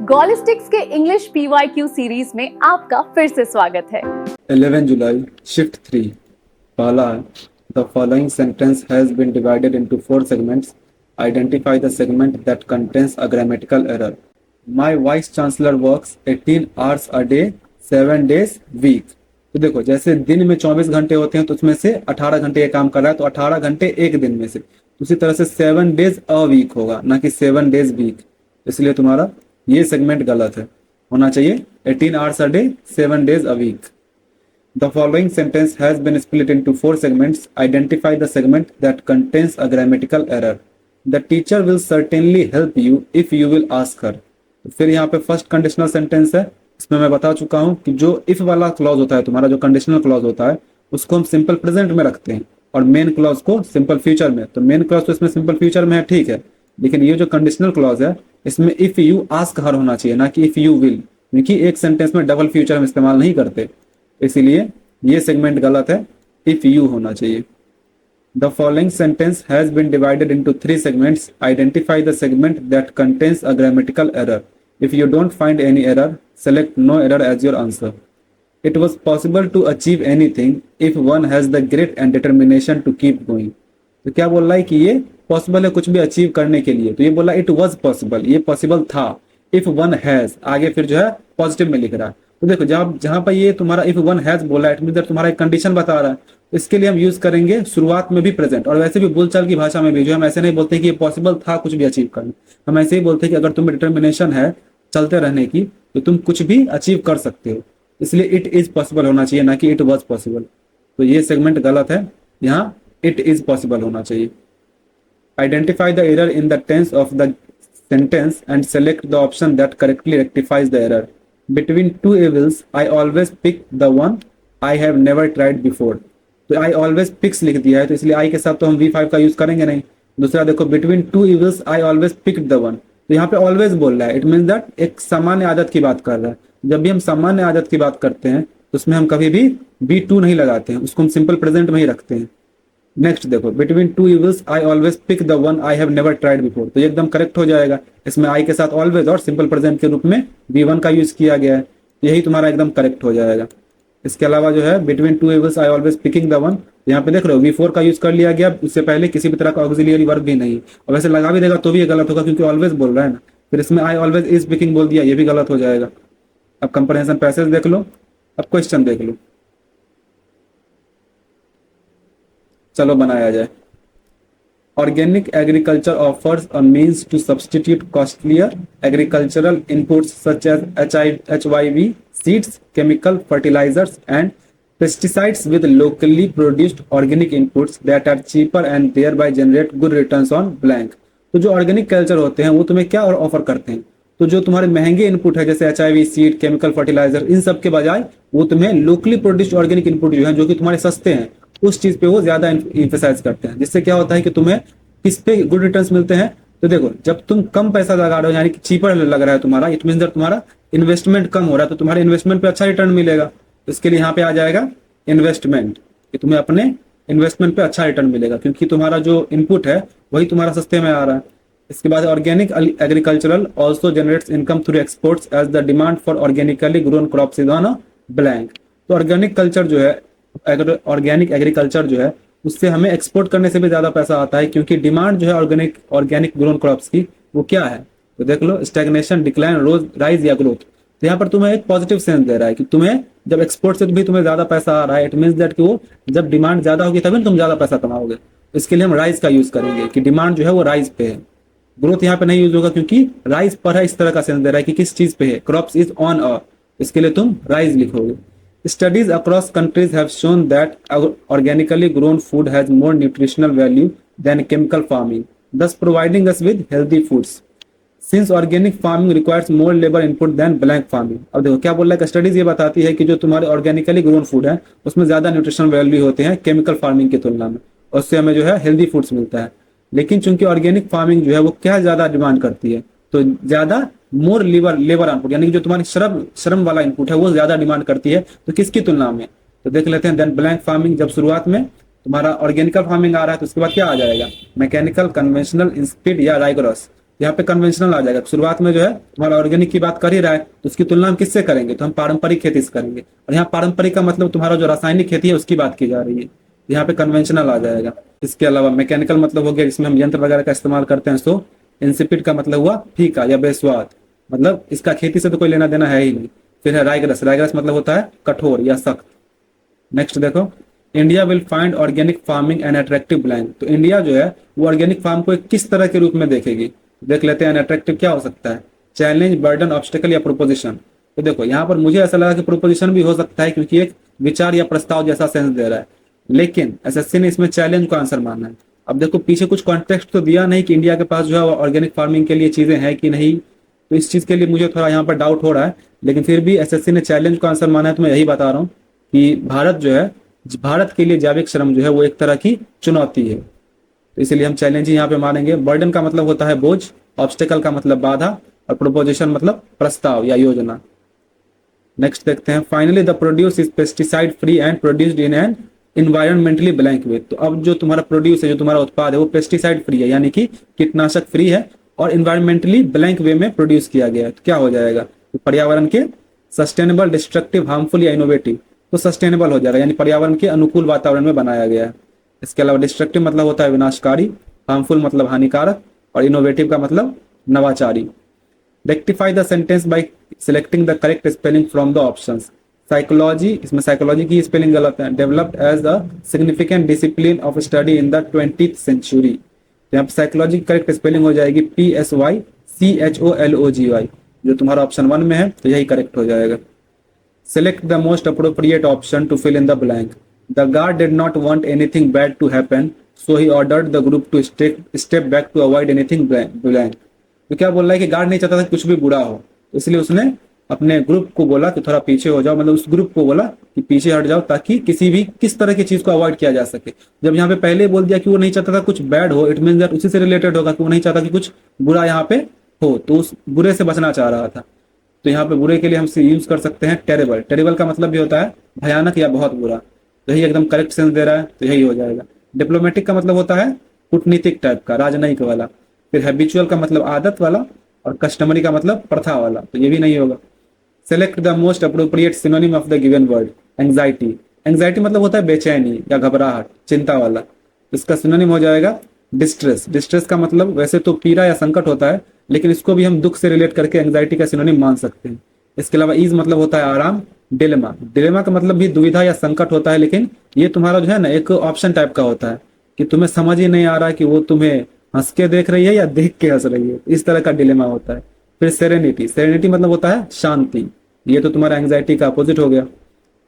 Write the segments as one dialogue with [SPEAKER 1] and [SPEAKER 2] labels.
[SPEAKER 1] गॉलिस्टिक्स के English PYQ series में आपका फिर से स्वागत है।
[SPEAKER 2] 11 जुलाई शिफ्ट 3 पहला है the following sentence has been divided into 4 segments identify the segment that contains a grammatical error my vice chancellor works 18 hours a day 7 days week. तो देखो जैसे दिन में 24 घंटे होते हैं तो उसमें से 18 घंटे ये काम कर रहा है, तो 18 घंटे एक दिन में से, उसी तरह से 7 डेज अ वीक होगा, ना कि 7 डेज वीक। इसलिए तुम्हारा ये सेगमेंट गलत है, होना चाहिए 18 hours a day 7 days a week। The following sentence has been split into 4 segments. Identify the segment that contains a grammatical error. The teacher will certainly help you if you will ask her। तो फिर यहाँ पे first conditional sentence है, इसमें मैं बता चुका हूँ कि जो इफ वाला क्लॉज होता है तुम्हारा, जो कंडीशनल क्लॉज होता है उसको हम सिंपल प्रेजेंट में रखते हैं और मेन क्लॉज को सिंपल फ्यूचर में। तो मेन क्लॉज तो इसमें सिंपल फ्यूचर में है, ठीक है, लेकिन ये जो कंडीशनल क्लॉज है इसमें इफ यू आस्क हर होना चाहिए, ना कि इफ यू विल, क्योंकि एक सेंटेंस में डबल फ्यूचर हम इस्तेमाल नहीं करते, इसीलिए ये सेगमेंट गलत है, इफ यू होना चाहिए। The following sentence has been divided into 3 segments identify the segment that contains a grammatical error if you don't find any error select no error as your answer. It was possible to achieve anything if one has the great and determination to keep going. तो क्या बोल रहा है कि ये possible है कुछ भी अचीव करने के लिए, तो ये बोला इट वाज पॉसिबल, ये पॉसिबल था। इफ वन हैज आगे फिर जो है पॉजिटिव में लिख रहा है, तो देखो जहां पर ये तुम्हारा इफ वन हैज बोला इट मींस तुम्हारा एक कंडीशन बता रहा है, इसके लिए हम यूज करेंगे शुरुआत में भी प्रेजेंट, और वैसे भी बोलचाल की भाषा में भी जो हम ऐसे नहीं बोलते कि ये पॉसिबल था कुछ भी अचीव करना, हम ऐसे ही बोलते हैं कि अगर तुम्हें डिटर्मिनेशन है चलते रहने की तो तुम कुछ भी अचीव कर सकते हो, इसलिए इट इज पॉसिबल होना चाहिए, ना कि इट वॉज पॉसिबल। तो ये सेगमेंट गलत है, यहाँ इट इज पॉसिबल होना चाहिए। Identify the error in the tense of the sentence and select the option that correctly rectifies the error. Between two evils, I always pick the one I have never tried before. तो I always picks लिख दिया है, तो इसलिए I के साथ तो हम V5 का यूज करेंगे नहीं। दूसरा देखो between two evils, I always picked the one. तो यहाँ पे always बोल रहा है, it means that एक सामान्य आदत की बात कर रहा है। जब भी हम सामान्य आदत की बात करते हैं तो उसमें हम कभी भी B2 नहीं लगाते हैं, उसको हम सिंपल प्रेजेंट में ही रखते हैं। नेक्स्ट देखो between two evils I always pick the one I have never tried before, तो ये एकदम करेक्ट हो जाएगा। इसमें आई के साथ ऑलवेज और सिंपल प्रेजेंट के रूप में V1 का यूज किया गया है, यही तुम्हारा एकदम करेक्ट हो जाएगा। इसके अलावा जो है between two evils I always picking the one, यहाँ पे देख रहे हो V4 का यूज कर लिया गया, उससे पहले किसी भी तरह का ऑक्सिलियरी वर्ब भी नहीं, और वैसे लगा भी देगा तो भी ये गलत होगा क्योंकि ऑलवेज बोल रहा है ना। फिर इसमें आई ऑलवेज इज पिकिंग बोल दिया, ये भी गलत हो जाएगा। अब कंप्रहेंशन पैसेज देख लो, अब क्वेश्चन देख लो, चलो बनाया जाए। Organic agriculture offers a means to substitute costlier agricultural inputs such as HYV, seeds, chemical fertilizers and pesticides with locally produced organic inputs that are cheaper and thereby generate good returns on blank। तो जो organic culture होते हैं वो तुम्हें क्या और offer करते हैं, तो जो तुम्हारे महंगे इनपुट है जैसे HIV, सीड, केमिकल फर्टिलाइजर, इन सब के बजाय वो तुम्हें लोकली प्रोड्यूस्ड ऑर्गेनिक इनपुट जो है जो कि तुम्हारे सस्ते हैं उस चीज पे वो ज्यादा इम्फेसाइज करते हैं, जिससे क्या होता है कि तुम्हें किस पे गुड रिटर्न्स मिलते हैं। तो देखो जब तुम कम पैसा लगा रहे हो यानी कि चीपर लग रहा है तुम्हारा, इट मींस दैट तुम्हारा इन्वेस्टमेंट कम हो रहा है, तो तुम्हारे इन्वेस्टमेंट पे अच्छा रिटर्न मिलेगा। तो इसके लिए यहाँ पे आ जाएगा इन्वेस्टमेंट, कि तुम्हें अपने इन्वेस्टमेंट पे अच्छा रिटर्न मिलेगा क्योंकि तुम्हारा जो इनपुट है वही तुम्हारा सस्ते में आ रहा है। इसके बाद organic agricultural also generates income through exports as the demand for organically grown crops is on blank. तो ऑर्गेनिक कल्चर जो है, ऑर्गेनिक एग्रीकल्चर जो है उससे हमें एक्सपोर्ट करने से भी ज्यादा पैसा आता है क्योंकि डिमांड जो है ऑर्गेनिक ग्रोन क्रॉप्स की वो क्या है, तो देख लो स्टैग्नेशन, डिक्लाइन, राइज या ग्रोथ। तो यहाँ पर तुम्हें एक पॉजिटिव सेंस दे रहा है कि तुम्हें जब एक्सपोर्ट से भी तुम्हें ज्यादा पैसा आ रहा है, इट मींस दैट कि वो जब डिमांड ज्यादा होगी तभी तुम ज्यादा पैसा कमाओगे। इसके लिए हम राइज का यूज करेंगे कि डिमांड जो है वो राइज पे है, ग्रोथ यहाँ पे नहीं यूज होगा क्योंकि राइज पर है, इस तरह का सेंस दे रहा है कि किस चीज पे है, क्रॉप्स इज ऑन अ, इसके लिए तुम राइज लिखोगे। Studies across countries have shown that organically grown food has more nutritional value than chemical farming, thus providing us with healthy foods. Since organic farming requires more labor input than blank farming। अब देखो क्या बोल रहा है, studies ये बताती है कि जो तुम्हारे ऑर्गेनिकली ग्रोन फूड है उसमें ज्यादा न्यूट्रिशनल वैल्यू होते हैं केमिकल फार्मिंग की तुलना में, और उससे हमें जो है हेल्दी फूड्स मिलता है। लेकिन चूंकि ऑर्गेनिक फार्मिंग जो है वो क्या ज्यादा डिमांड करती है, तो ज्यादा मोर लेबर इनपुट यानी कि जो तुम्हारी श्रम वाला इनपुट है वो ज्यादा डिमांड करती है, तो किसकी तुलना में, तो देख लेते हैं। देन ब्लैंक फार्मिंग, जब शुरुआत में तुम्हारा ऑर्गेनिकल फार्मिंग आ रहा है तो उसके बाद क्या आ जाएगा, मैकेनिकल, कन्वेंशनल, इंस्पिड या राइगरस। यहाँ पे कन्वेंशनल आ जाएगा। शुरुआत में जो है तुम्हारा ऑर्गेनिक की बात कर ही रहा है, तो उसकी तुलना हम किससे करेंगे, तो हम पारंपरिक खेती से करेंगे। और यहाँ पारंपरिक का मतलब तुम्हारा जो रासायनिक खेती है उसकी बात की जा रही है, यहाँ पे कन्वेंशनल आ जाएगा। इसके अलावा मैकेनिकल मतलब हो गया जिसमें हम यंत्र वगैरह का इस्तेमाल करते हैं। सो इंसिपिड का मतलब हुआ फीका या बेस्वाद, मतलब इसका खेती से तो कोई लेना देना है ही नहीं। फिर है राइगरस, राइगरस मतलब होता है कठोर या सख्त। नेक्स्ट देखो, India will find organic farming an attractive blank. तो इंडिया जो है वो ऑर्गेनिक फार्म को एक किस तरह के रूप में देखेगी, देख लेते हैं। अट्रैक्टिव क्या हो सकता है, चैलेंज, बर्डन, ऑब्स्टेकल या प्रोपोजिशन। तो देखो यहाँ पर मुझे ऐसा लगा कि प्रोपोजिशन भी हो सकता है क्योंकि एक विचार या प्रस्ताव जैसा सेंस दे रहा है, लेकिन एसएससी ने इसमें चैलेंज को आंसर माना है। अब देखो पीछे कुछ कॉन्टेक्स्ट तो दिया नहीं कि इंडिया के पास जो है ऑर्गेनिक फार्मिंग के लिए चीजें हैं कि नहीं, तो इस चीज के लिए मुझे थोड़ा यहाँ पर डाउट हो रहा है। लेकिन फिर भी एसएससी ने चैलेंज को आंसर माना है, तो मैं यही बता रहा हूँ कि भारत जो है, भारत के लिए जैविक श्रम जो है वो एक तरह की चुनौती है, तो इसलिए हम चैलेंज ही यहाँ पे मानेंगे। बर्डन का मतलब होता है बोझ, ऑब्स्टेकल का मतलब बाधा, और प्रोपोजिशन मतलब प्रस्ताव या योजना। नेक्स्ट देखते हैं, finally the produce is pesticide free and produced in an environmentally blank way. तो अब जो तुम्हारा प्रोड्यूस है, जो तुम्हारा उत्पाद है वो पेस्टिसाइड फ्री है, यानी कि कीटनाशक फ्री है, और इन्वायरमेंटली ब्लैंक वे में प्रोड्यूस किया गया है। तो क्या हो जाएगा, तो पर्यावरण के सस्टेनेबल, डिस्ट्रक्टिव, हार्मफुल या इनोवेटिव। तो सस्टेनेबल हो जाएगा, यानी पर्यावरण के अनुकूल वातावरण में बनाया गया है। इसके अलावा डिस्ट्रक्टिव मतलब होता है विनाशकारी, हार्मफुल मतलब हानिकारक, और इनोवेटिव का मतलब नवाचारी। Rectify the sentence by selecting the correct spelling from the options. Psychology, इसमें साइकोलॉजी की स्पेलिंग गलत है। Developed as a significant discipline of study in the 20th century. यहाँ पे साइकोलॉजी की करेक्ट स्पेलिंग हो जाएगी PSYCHOLOGY, जो तुम्हारा ऑप्शन 1 में है, तो यही करेक्ट हो जाएगा। Select the most appropriate option to fill in the blank. The guard did not want anything bad to happen, so he ordered the group to step back to avoid anything blank. तो क्या बोल रहा है कि guard नहीं चाहता था कुछ भी बुरा हो, तो इसलिए उसने अपने ग्रुप को बोला कि थोड़ा पीछे हो जाओ, मतलब उस ग्रुप को बोला कि पीछे हट जाओ ताकि किस तरह की चीज को अवॉइड किया जा सके। जब यहाँ पे पहले बोल दिया कि वो नहीं चाहता था कुछ बैड हो, इट मीन दैट उसी से रिलेटेड होगा कि वो नहीं चाहता कि कुछ बुरा यहाँ पे हो, तो उस बुरे से बचना चाह रहा था। तो यहाँ पे बुरे के लिए हम यूज कर सकते हैं टेरेबल। टेरेबल का मतलब भी होता है भयानक या बहुत बुरा, तो यही एकदम करेक्ट सेंस दे रहा है, तो यही हो जाएगा। डिप्लोमेटिक का मतलब होता है कूटनीतिक टाइप का, राजनयिक वाला। फिर हैबिचुअल का मतलब आदत वाला, और कस्टमरी का मतलब प्रथा वाला, तो ये भी नहीं होगा। Select the most appropriate synonym of the given word. Anxiety, anxiety मतलब होता है बेचैनी या घबराहट, चिंता वाला। इसका सिनोनिम हो जाएगा डिस्ट्रेस। डिस्ट्रेस का मतलब वैसे तो पीड़ा या संकट होता है, लेकिन इसको भी हम दुख से रिलेट करके एंग्जाइटी का सिनोनिम मान सकते हैं। इसके अलावा ईज मतलब होता है आराम। डिलेमा, डिलेमा का मतलब भी दुविधा या संकट होता है, लेकिन ये तुम्हारा जो है ना एक ऑप्शन टाइप का होता है कि तुम्हें समझ ही नहीं आ रहा है कि वो तुम्हें हंस के देख रही है या देख के हंस रही है, इस तरह का डिलेमा होता है। फिर सेरेनिटी, सेरेनिटी मतलब होता है शांति, ये तो तुम्हारा एंग्जाइटी का अपोजिट हो गया।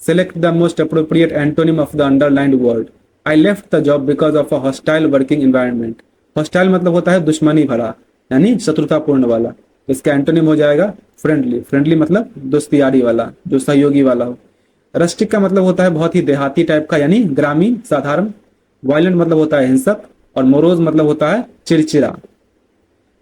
[SPEAKER 2] Select the most appropriate antonym of the underlined word. I left the job because of a hostile working environment. Hostile मतलब होता है दुश्मनी भरा, यानी शत्रुतापूर्ण वाला। इसका एंटोनिम हो जाएगा फ्रेंडली। फ्रेंडली मतलब दोस्तियारी वाला, जो सहयोगी वाला हो। रस्टिक का मतलब होता है बहुत ही देहाती टाइप का, यानी ग्रामीण, साधारण। वायलेंट मतलब होता है हिंसक, और मोरोज मतलब होता है चिड़चिड़ा।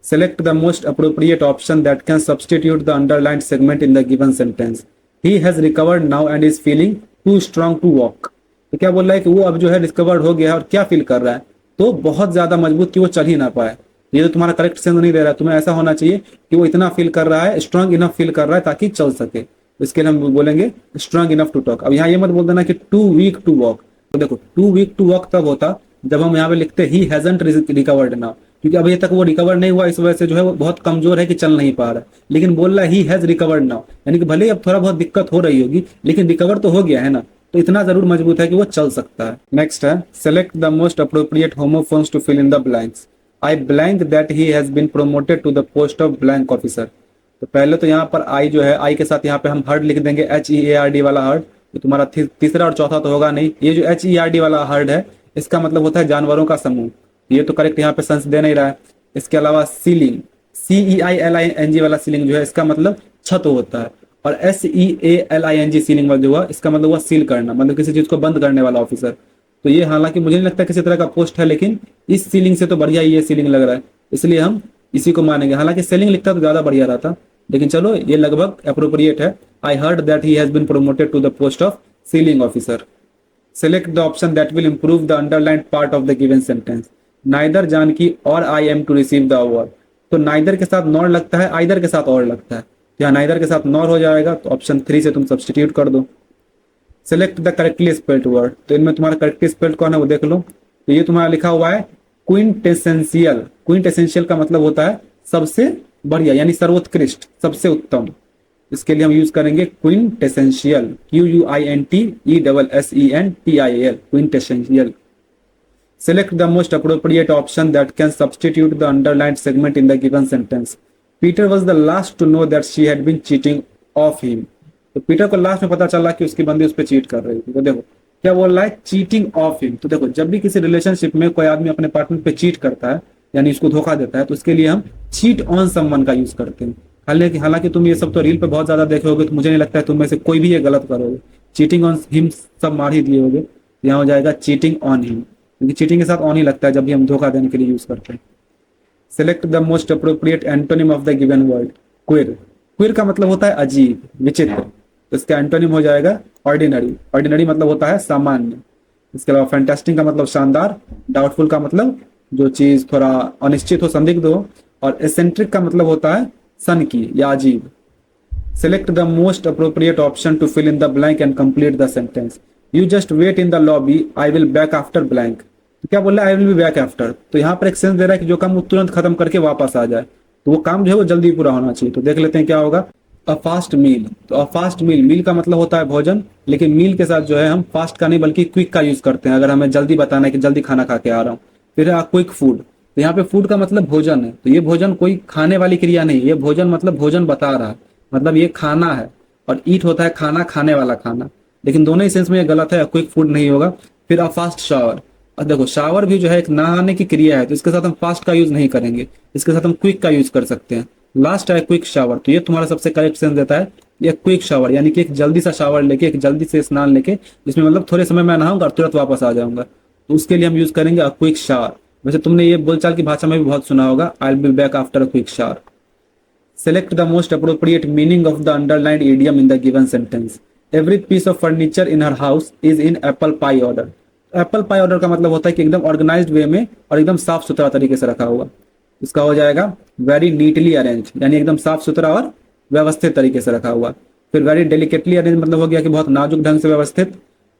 [SPEAKER 2] Select the most appropriate option that can substitute the underlined segment in the given sentence. He has recovered now and is feeling too strong to walk. तो क्या बोल रहा है कि वो अब जो है रिकवर्ड हो गया है, और क्या फील कर रहा है, तो बहुत ज्यादा मजबूत कि वो चल ही ना पाए। ये तो तुम्हारा करेक्ट सेंस नहीं दे रहा है, तुम्हें ऐसा होना चाहिए कि वो इतना फील कर रहा है, स्ट्रांग इनफ फील कर रहा है ताकि चल सके। इसके लिए हम बोलेंगे स्ट्रांग इनफ टू टॉक। अब यहाँ ये मत बोल देना कि टू वीक टू वॉक। तो देखो टू वीक टू वॉक तब होता जब हम यहाँ पे लिखते ही हैजंट रिकवर्ड नाउ, क्योंकि अभी तक वो रिकवर नहीं हुआ, इस वजह से जो है वो बहुत कमजोर है कि चल नहीं पा रहा है। लेकिन बोल रहा है ही हैज रिकवर्ड नाउ, यानी कि भले ही अब थोड़ा बहुत दिक्कत हो रही होगी, लेकिन रिकवर तो हो गया है ना, तो इतना जरूर मजबूत है कि वो चल सकता है। नेक्स्ट है select the most appropriate homophones to fill in the blanks. I blank that he has been promoted to the post of blank officer. तो पहले तो यहाँ पर आई जो है, आई के साथ यहाँ पे हम हर्ड लिख देंगे, HEARD वाला हर्ड। तो तुम्हारा तीसरा और चौथा तो होगा नहीं। ये जो HERD वाला हर्ड है, इसका मतलब होता है जानवरों का समूह, ये तो करेक्ट यहाँ पे सेंस दे नहीं रहा है। इसके अलावा सीलिंग, CEILING वाला सीलिंग जो है, इसका मतलब छत होता है। और SEALING सीलिंग वाला जो हुआ, इसका मतलब हुआ सील करना, मतलब किसी चीज को बंद करने वाला ऑफिसर। तो ये हालांकि मुझे नहीं लगता किसी तरह का पोस्ट है, लेकिन इस सीलिंग से तो बढ़िया ये सीलिंग लग रहा है, इसलिए हम इसी को मानेंगे। हालांकि सेलिंग लिखता तो ज्यादा बढ़िया रहता, लेकिन चलो ये लगभग अप्रोप्रिएट है। I heard that he has been promoted to the post of ceiling officer. Select the option that will improve the underlined part of the given sentence. Neither Janaki और I am to receive the award. तो neither के साथ nor लगता है, either के साथ और लगता है, तो यहाँ नाइदर के साथ नॉर हो जाएगा, तो ऑप्शन 3 से तुम सब्सटीट्यूट कर दो। Select the correctly spelled word, तो इनमें तुम्हारा करेक्टली स्पेल्ड कौन है वो देख लो। तो ये तुम्हारा लिखा हुआ है क्विंटेसेंशियल। क्विंटेसेंशियल का मतलब होता है सबसे बढ़िया, यानी सर्वोत्कृष्ट, सबसे उत्तम। इसके लिए हम यूज करेंगे quintessential, QUINTESSENTIAL, quintessential. Select the most appropriate option that can substitute the underlined segment in the given sentence. Peter was the last to know that she had been cheating of him. तो Peter को last में पता चला कि उसकी बंदी उस पर चीट कर रही थी। तो देखो क्या बोल रहा है, चीटिंग ऑफ हिम। तो देखो जब भी किसी रिलेशनशिप में कोई आदमी अपने पार्टनर पे चीट करता है, यानी उसको धोखा देता है, तो उसके लिए हम चीट ऑन समवन का यूज करते हैं। हालांकि तुम ये सब तो रील पे बहुत ज्यादा देखे होगे, तो मुझे नहीं लगता है तुम में से कोई भी ये गलत करोगे। चीटिंग ऑन हिम सब मार ही दिए होगे, यहाँ हो जाएगा चीटिंग ऑन हिम, क्योंकि चीटिंग के साथ ऑन ही लगता है जब भी हम धोखा देने के लिए यूज करते हैं। Select the most appropriate antonym of the given word. Queer. Queer का मतलब होता है अजीब, विचित्र, तो इसका एंटोनिम हो जाएगा ऑर्डिनरी। ऑर्डिनरी मतलब होता है सामान्य। इसके अलावा फैंटास्टिक का मतलब शानदार, डाउटफुल का मतलब जो चीज थोड़ा अनिश्चित हो, संदिग्ध हो, और एसेंट्रिक का मतलब होता है सनकी या अजीब। Select the most appropriate option to fill in the blank and complete the sentence. You just wait in the lobby. I will back after blank. तो क्या बोल रहा है, I will be back after। तो यहाँ पर एक सेंस दे रहा है कि जो काम वो तुरंत खत्म करके वापस आ जाए, तो वो काम जो है वो जल्दी पूरा होना चाहिए। तो देख लेते हैं क्या होगा। अ फास्ट मील, तो अ फास्ट मील, मील का मतलब होता है भोजन, लेकिन मील के साथ जो है हम फास्ट का नहीं बल्कि क्विक का यूज करते हैं, अगर हमें जल्दी बताना है कि जल्दी खाना खा के आ रहा हूँ। फिर क्विक फूड, तो यहाँ पे फूड का मतलब भोजन है, तो ये भोजन कोई खाने वाली क्रिया नहीं, ये भोजन मतलब भोजन बता रहा है, मतलब ये खाना है, और ईट होता है खाना, खाने वाला खाना, लेकिन दोनों ही सेंस में ये गलत है, क्विक फूड नहीं होगा। फिर अ फास्ट शावर, और देखो शावर भी जो है एक नहाने की क्रिया है, तो इसके साथ हम फास्ट का यूज नहीं करेंगे, इसके साथ हम क्विक का यूज कर सकते हैं। लास्ट है क्विक शावर, तो ये तुम्हारा सबसे करेक्ट सेंस देता है, ये क्विक शावर यानी कि एक जल्दी सा शावर लेके, एक जल्दी से स्नान लेके, जिसमें मतलब थोड़े समय में नहाऊंगा और तुरंत वापस आ जाऊंगा, तो उसके लिए हम यूज करेंगे अ क्विक शावर। वैसे तुमने ये बोलचाल की भाषा में भी बहुत सुना होगा, I will be back after a quick shower. Select the most appropriate meaning of the underlined idiom in the given sentence. Every piece of furniture in her house is in apple pie order. Apple pie order का मतलब होता है कि एकदम organised वे में और एकदम साफ सुथरा तरीके से रखा हुआ। इसका हो जाएगा वेरी नीटली अरेंज, यानी एकदम साफ सुथरा और व्यवस्थित तरीके से रखा हुआ। फिर वेरी डेलिकेटली अरेंज मतलब हो गया कि बहुत नाजुक ढंग से व्यवस्थित।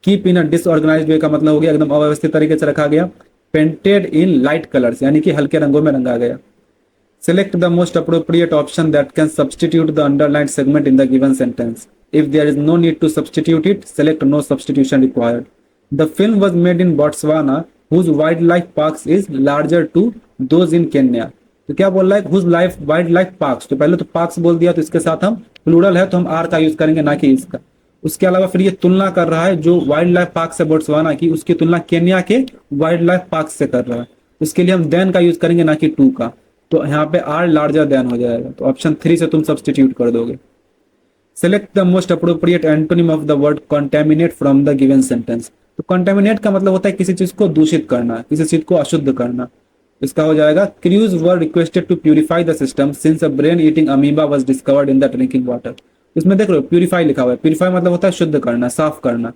[SPEAKER 2] कीप इन अ डिसऑर्गेनाइज्ड वे का मतलब हो गया एकदम अव्यवस्थित तरीके से रखा गया। पेंटेड इन लाइट कलर्स, यानी कि हल्के रंगों में रंगा गया। Select the most appropriate option that can substitute the underlined segment in the given sentence. If there is no need to substitute it, select no substitution required. The film was made in Botswana, whose wildlife parks is larger to those in Kenya. तो क्या बोल रहा है, whose life wildlife parks, तो पहले तो parks बोल दिया, तो इसके साथ हम प्लूरल है तो हम आर का यूज करेंगे, ना कि इसका। उसके अलावा फिर ये तुलना कर रहा है जो वाइल्ड लाइफ पार्क से बोट्सवाना की, उसकी तुलना केन्या के वाइल्ड लाइफ पार्क से कर रहा है, इसके लिए हम देन का यूज करेंगे, ना कि टू का। तो यहाँ पे आर लार्जर देन हो जाएगा, तो ऑप्शन 3 से तुम सब्सटीट्यूट कर दोगे। Select the most appropriate antonym of the word contaminate from the given sentence. तो कंटेमिनेट का मतलब होता है किसी चीज को दूषित करना, किसी चीज को अशुद्ध करना। इसका हो जाएगा crews were requested to purify the system since a brain eating amoeba was discovered in the drinking water. इसमें देख लो प्यूरिफाई लिखा हुआ है, प्यूरिफाई मतलब होता है शुद्ध करना, साफ करना,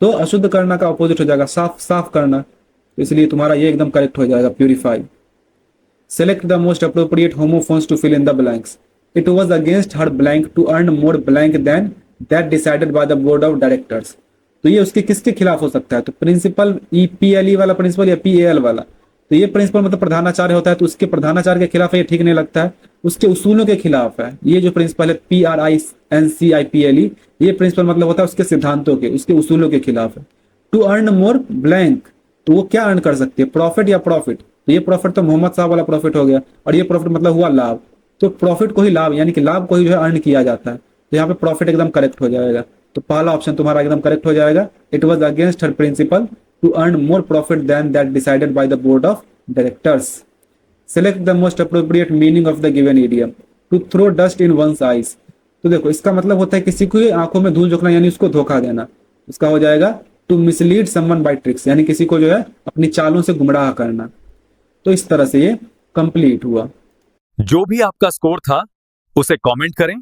[SPEAKER 2] तो अशुद्ध करना का अपोजिट हो जाएगा साफ करना, तो इसलिए तुम्हारा ये एकदम करेक्ट हो जाएगा, purify. Select the most appropriate homophones to fill in the blanks. It was against her blank to earn more blank than that decided by the board of directors. तो ये उसके किसके खिलाफ हो सकता है, तो प्रिंसिपल EPLE वाला प्रिंसिपल या PAL वाला। तो ये प्रिंसिपल मतलब प्रधानाचार्य होता है, तो उसके प्रधानाचार्य के खिलाफ ये ठीक नहीं लगता है, उसके उसूलों के खिलाफ है। ये जो प्रिंसिपल है PRINCIPLE, ये प्रिंसिपल मतलब होता है उसके सिद्धांतों के, उसके उसूलों के खिलाफ है। टू अर्न मोर ब्लैंक, तो वो क्या अर्न कर सकती है, प्रॉफिट या प्रॉफिट। तो ये प्रॉफिट तो मोहम्मद साहब वाला प्रॉफिट हो गया, और ये प्रॉफिट मतलब हुआ लाभ, तो प्रॉफिट को ही लाभ यानी कि लाभ को ही जो है अर्न किया जाता है, तो यहाँ पे प्रॉफिट एकदम करेक्ट हो जाएगा। तो पहला ऑप्शन तुम्हारा एकदम करेक्ट हो जाएगा। It was against her principle to earn more profit than that decided by the board of directors. Select the most appropriate meaning of the given idiom. To throw dust in one's eyes, तो देखो इसका मतलब होता है किसी को आंखों में धूल झोंकना, यानी उसको धोखा देना। इसका हो जाएगा to mislead someone by tricks, यानी किसी को जो है अपनी चालों से गुमराह करना। तो इस तरह से ये कंप्लीट हुआ।
[SPEAKER 3] जो भी आपका स्कोर था उसे कमेंट करें।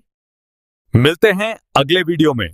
[SPEAKER 3] मिलते हैं अगले वीडियो में।